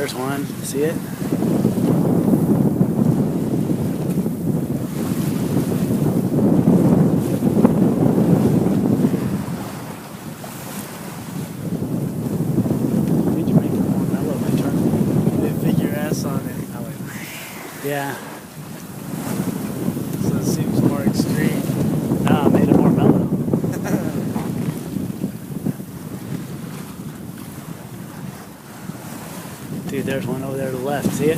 there's one. See it? Did you make it more mellow by turning? They figure S on it. Yeah. So it seems more extreme. No, I made it more mellow. Dude, there's one over there to the left. See it?